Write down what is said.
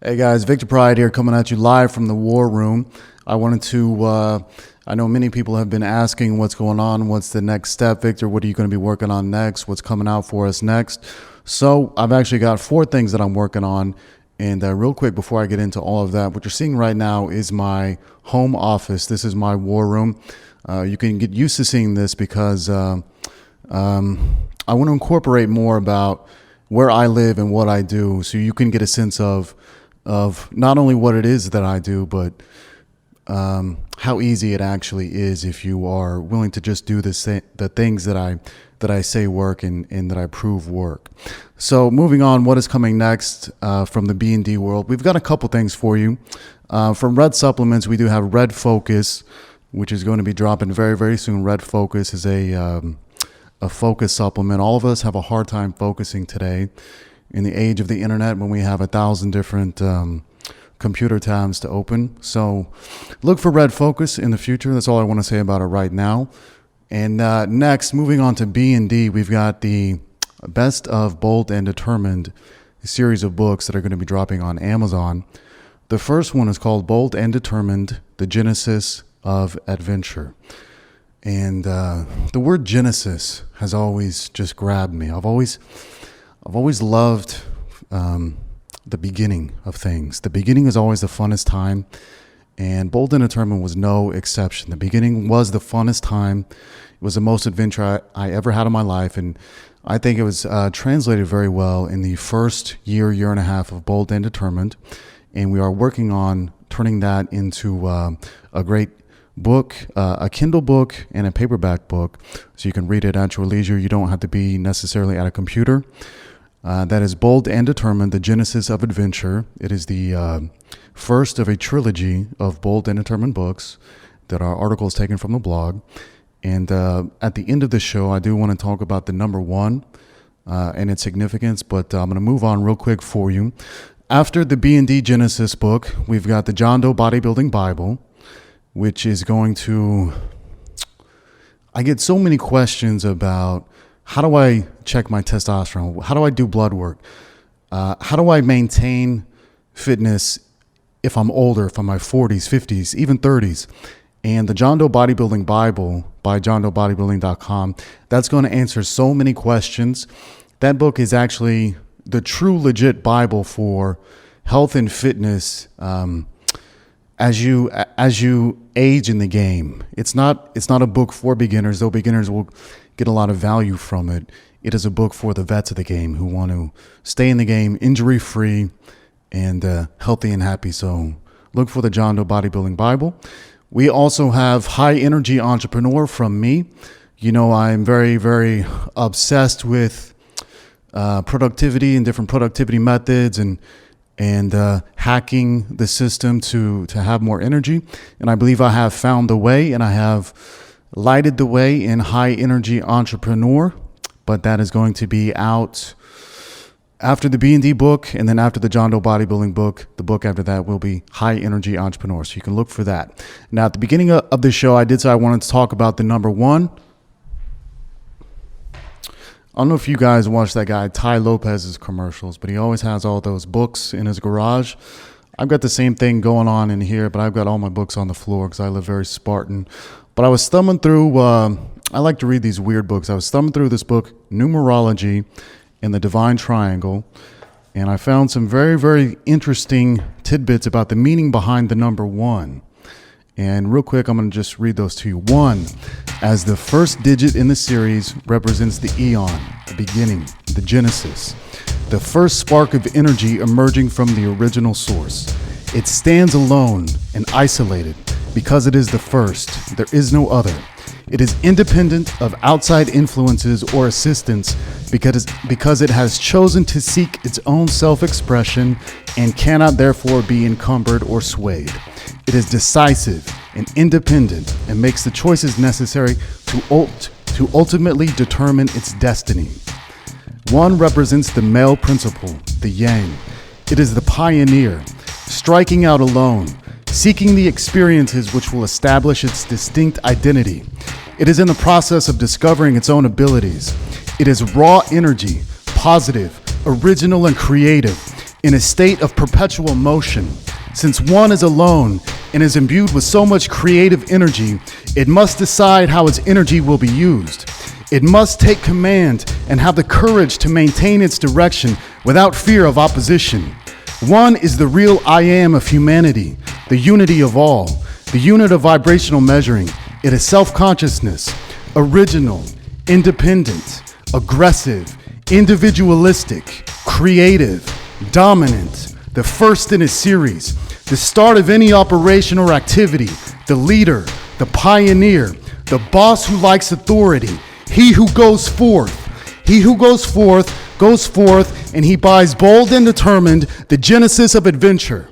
Hey guys, Victor Pride here coming at you live from the War Room. I know many people have been asking what's going on, what's the next step, Victor, what are you going to be working on next, what's coming out for us next. So I've actually got 4 things that I'm working on. And real quick, before I get into all of that, what you're seeing right now is my home office. This is my War Room. You can get used to seeing this because I want to incorporate more about where I live and what I do so you can get a sense of not only what it is that I do, but how easy it actually is if you are willing to just do the things that I say work and that I prove work. So moving on, what is coming next from the B&D world? We've got a couple things for you. From Red Supplements, we do have Red Focus, which is going to be dropping very, very soon. Red Focus is a focus supplement. All of us have a hard time focusing today in the age of the internet when we have 1,000 different computer tabs to open. So look for Red Focus in the future. That's all I want to say about it right now. And next, moving on to B&D, we've got the Best of Bold and Determined series of books that are going to be dropping on Amazon. The first one is called Bold and Determined, The Genesis of Adventure. And the word Genesis has always just grabbed me. I've always loved the beginning of things. The beginning is always the funnest time, and Bold and Determined was no exception. The beginning was the funnest time. It was the most adventure I ever had in my life, and I think it was translated very well in the first year and a half of Bold and Determined, and we are working on turning that into a great book, a Kindle book and a paperback book, so you can read it at your leisure. You don't have to be necessarily at a computer. That is Bold and Determined, The Genesis of Adventure. It is the first of a trilogy of Bold and Determined books that are articles taken from the blog. And at the end of the show, I do want to talk about the number 1 and its significance, but I'm going to move on real quick for you. After the B&D Genesis book, we've got the John Doe Bodybuilding Bible, which is going to... I get so many questions about how do I check my testosterone? How do I do blood work? How do I maintain fitness if I'm older, if I'm in my 40s, 50s, even 30s? And the John Doe Bodybuilding Bible by johndoebodybuilding.com, that's going to answer so many questions. That book is actually the true legit Bible for health and fitness as you age in the game. It's not a book for beginners, though beginners will get a lot of value from it. It is a book for the vets of the game who want to stay in the game injury-free and healthy and happy. So look for the John Doe Bodybuilding Bible. We also have High Energy Entrepreneur from me. You know, I'm very, very obsessed with productivity and different productivity methods and hacking the system to have more energy. And I believe I have found the way, and I have lighted the way in High Energy Entrepreneur, but that is going to be out after the B&D book, and then after the John Doe Bodybuilding book. The book after that will be High Energy Entrepreneur, so you can look for that. Now, at the beginning of the show, I did say I wanted to talk about the number 1. I don't know if you guys watch that guy Ty Lopez's commercials, but he always has all those books in his garage. I've got the same thing going on in here, but I've got all my books on the floor because I live very Spartan. But I was thumbing through, I like to read these weird books. I was thumbing through this book, Numerology and the Divine Triangle, and I found some very, very interesting tidbits about the meaning behind the number 1. And real quick, I'm going to just read those to you. 1, as the first digit in the series, represents the eon, the beginning, the genesis, the first spark of energy emerging from the original source. It stands alone and isolated because it is the first. There is no other. It is independent of outside influences or assistance because it has chosen to seek its own self-expression and cannot therefore be encumbered or swayed. It is decisive and independent and makes the choices necessary to ultimately determine its destiny. 1 represents the male principle, the yang. It is the pioneer, striking out alone, seeking the experiences which will establish its distinct identity. It is in the process of discovering its own abilities. It is raw energy, positive, original, and creative. in a state of perpetual motion. Since one is alone and is imbued with so much creative energy, it must decide how its energy will be used. It must take command and have the courage to maintain its direction without fear of opposition. One is the real I am of humanity, the unity of all, the unit of vibrational measuring. It is self-consciousness, original, independent, aggressive, individualistic, creative, dominant, the first in a series, the start of any operation or activity, the leader, the pioneer, the boss who likes authority, he who goes forth. He who goes forth, and he buys bold and determined, the genesis of adventure.